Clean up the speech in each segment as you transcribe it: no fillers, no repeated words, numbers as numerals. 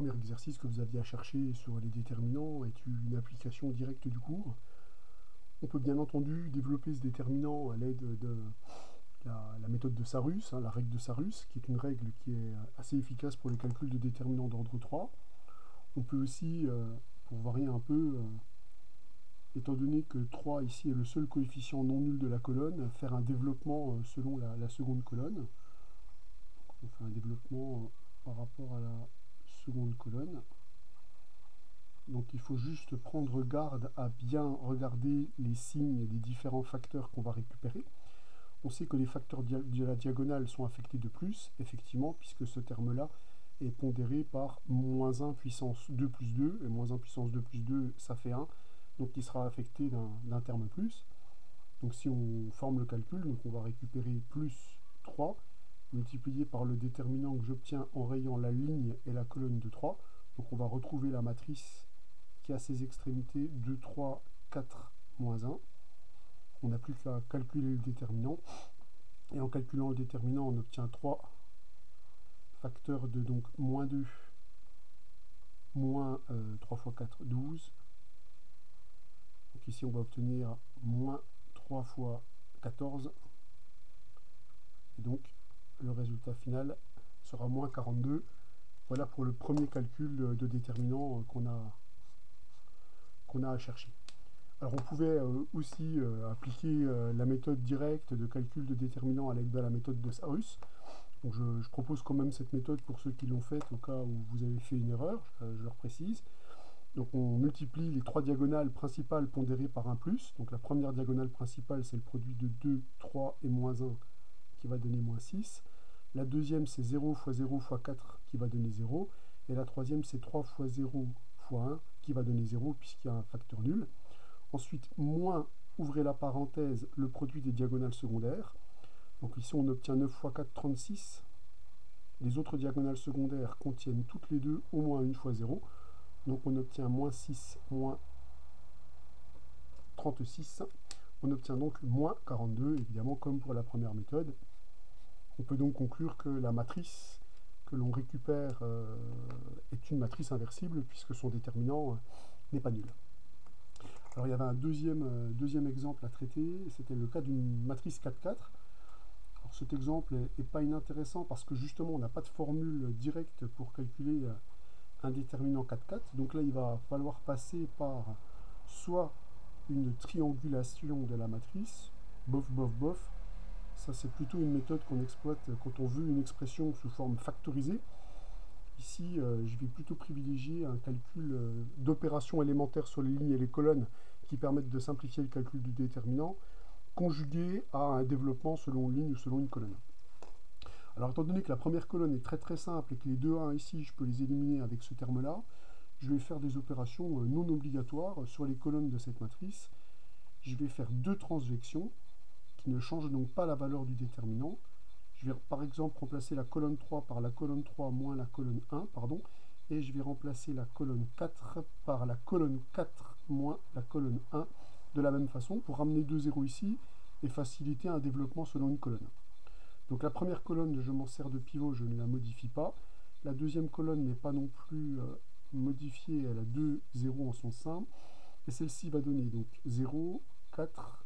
premier exercice que vous aviez à chercher sur les déterminants est une application directe du cours. On peut bien entendu développer ce déterminant à l'aide de la méthode de Sarrus, la règle de Sarrus, qui est une règle qui est assez efficace pour les calculs de déterminants d'ordre 3. On peut aussi, pour varier un peu, étant donné que 3 ici est le seul coefficient non nul de la colonne, faire un développement selon la seconde colonne. Donc on fait un développement par rapport à la seconde colonne. Donc il faut juste prendre garde à bien regarder les signes des différents facteurs qu'on va récupérer. On sait que les facteurs de la diagonale sont affectés de plus, effectivement, puisque ce terme-là est pondéré par moins 1 puissance 2 plus 2, et moins 1 puissance 2 plus 2, ça fait 1, donc il sera affecté d'un terme plus. Donc si on forme le calcul, donc on va récupérer plus 3, multiplié par le déterminant que j'obtiens en rayant la ligne et la colonne de 3. Donc on va retrouver la matrice qui a ses extrémités 2, 3, 4, moins 1. On n'a plus qu'à calculer le déterminant. Et en calculant le déterminant, on obtient 3 facteurs de donc moins 2, moins 3 fois 4, 12. Donc ici, on va obtenir moins 3 fois 14. Et donc, le résultat final sera moins 42. Voilà pour le premier calcul de déterminant qu'on a à chercher. Alors on pouvait aussi appliquer la méthode directe de calcul de déterminant à l'aide de la méthode de Sarrus. Donc je propose quand même cette méthode pour ceux qui l'ont faite au cas où vous avez fait une erreur, je leur précise. Donc on multiplie les trois diagonales principales pondérées par un plus. Donc la première diagonale principale, c'est le produit de 2, 3 et moins 1 qui va donner moins 6. La deuxième, c'est 0 fois 0 fois 4 qui va donner 0. Et la troisième, c'est 3 fois 0 fois 1 qui va donner 0 puisqu'il y a un facteur nul. Ensuite, moins, ouvrez la parenthèse, le produit des diagonales secondaires. Donc ici, on obtient 9 fois 4, 36. Les autres diagonales secondaires contiennent toutes les deux au moins une fois 0. Donc on obtient moins 6, moins 36. On obtient donc moins 42, évidemment, comme pour la première méthode. On peut donc conclure que la matrice que l'on récupère est une matrice inversible, puisque son déterminant n'est pas nul. Alors il y avait un deuxième exemple à traiter, c'était le cas d'une matrice 4-4. Alors cet exemple n'est pas inintéressant parce que justement on n'a pas de formule directe pour calculer un déterminant 4-4. Donc là il va falloir passer par soit une triangulation de la matrice, bof bof bof. Ça c'est plutôt une méthode qu'on exploite quand on veut une expression sous forme factorisée. Ici, je vais plutôt privilégier un calcul d'opérations élémentaires sur les lignes et les colonnes qui permettent de simplifier le calcul du déterminant, conjugué à un développement selon une ligne ou selon une colonne. Alors, étant donné que la première colonne est très très simple et que les deux 1 ici, je peux les éliminer avec ce terme-là, je vais faire des opérations non obligatoires sur les colonnes de cette matrice. Je vais faire deux transvections qui ne changent donc pas la valeur du déterminant. Je vais par exemple remplacer la colonne 3 par la colonne 3 moins la colonne 1, pardon, et je vais remplacer la colonne 4 par la colonne 4 moins la colonne 1 de la même façon pour ramener 2 zéros ici et faciliter un développement selon une colonne. Donc la première colonne, je m'en sers de pivot, je ne la modifie pas. La deuxième colonne n'est pas non plus modifiée, elle a 2 zéros en son sein. Et celle-ci va donner donc 0, 4,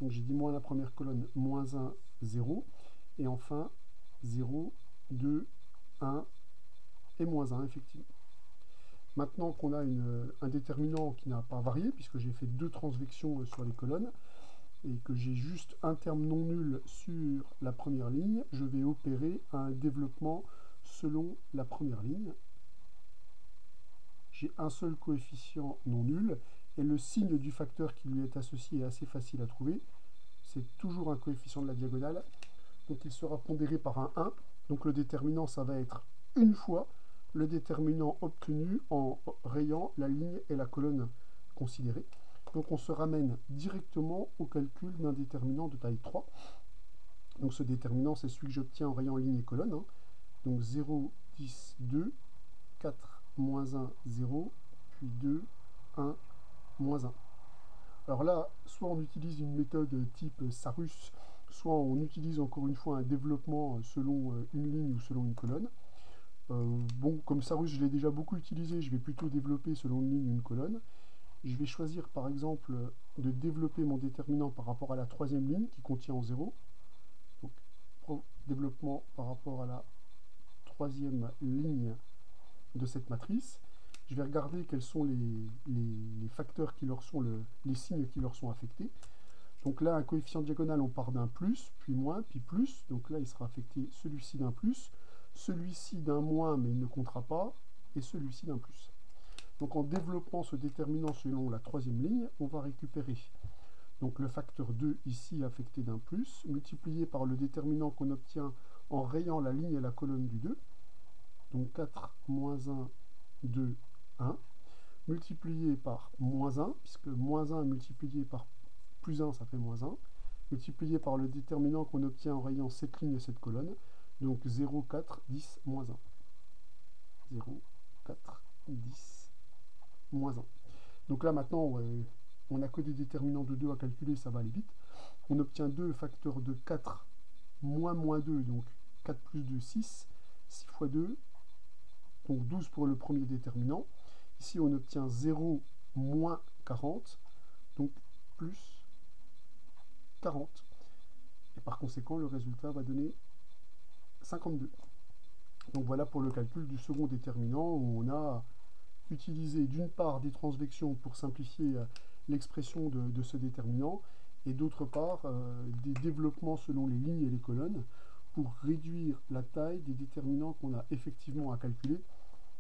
donc j'ai dit moins la première colonne, moins 1, 0. Et enfin, 0, 2, 1 et moins 1, effectivement. Maintenant qu'on a un déterminant qui n'a pas varié, puisque j'ai fait deux transvections sur les colonnes, et que j'ai juste un terme non nul sur la première ligne, je vais opérer un développement selon la première ligne. J'ai un seul coefficient non nul, et le signe du facteur qui lui est associé est assez facile à trouver. C'est toujours un coefficient de la diagonale. Donc il sera pondéré par un 1. Donc le déterminant, ça va être une fois le déterminant obtenu en rayant la ligne et la colonne considérée. Donc on se ramène directement au calcul d'un déterminant de taille 3. Donc ce déterminant, c'est celui que j'obtiens en rayant ligne et colonne. Donc 0, 10, 2, 4, moins 1, 0, puis 2, 1, moins 1. Alors là, soit on utilise une méthode type Sarrus, soit on utilise encore une fois un développement selon une ligne ou selon une colonne. Bon, comme Sarus, je l'ai déjà beaucoup utilisé, je vais plutôt développer selon une ligne, une colonne. Je vais choisir par exemple de développer mon déterminant par rapport à la troisième ligne qui contient en 0. Donc, développement par rapport à la troisième ligne de cette matrice. Je vais regarder quels sont les facteurs qui leur sont, les signes qui leur sont affectés. Donc là, un coefficient diagonal, on part d'un plus, puis moins, puis plus. Donc là, il sera affecté celui-ci d'un plus, celui-ci d'un moins, mais il ne comptera pas, et celui-ci d'un plus. Donc en développant ce déterminant selon la troisième ligne, on va récupérer donc le facteur 2 ici affecté d'un plus, multiplié par le déterminant qu'on obtient en rayant la ligne et la colonne du 2. Donc 4 moins 1, 2, 1, multiplié par moins 1, puisque moins 1 multiplié par plus 1, ça fait moins 1, multiplié par le déterminant qu'on obtient en rayant cette ligne et cette colonne, donc 0, 4, 10, moins 1. 0, 4, 10, moins 1. Donc là maintenant, on n'a que des déterminants de 2 à calculer, ça va aller vite. On obtient 2 facteurs de 4 moins moins 2, donc 4 plus 2, 6, 6 fois 2, donc 12 pour le premier déterminant. Ici, on obtient 0 moins 40, donc plus 40. Et par conséquent, le résultat va donner 52. Donc voilà pour le calcul du second déterminant, où on a utilisé d'une part des transvections pour simplifier l'expression de ce déterminant, et d'autre part des développements selon les lignes et les colonnes pour réduire la taille des déterminants qu'on a effectivement à calculer,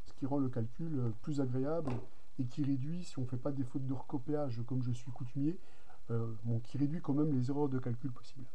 ce qui rend le calcul plus agréable et qui réduit, si on ne fait pas des fautes de recopéage comme je suis coutumier, bon, qui réduit quand même les erreurs de calcul possibles.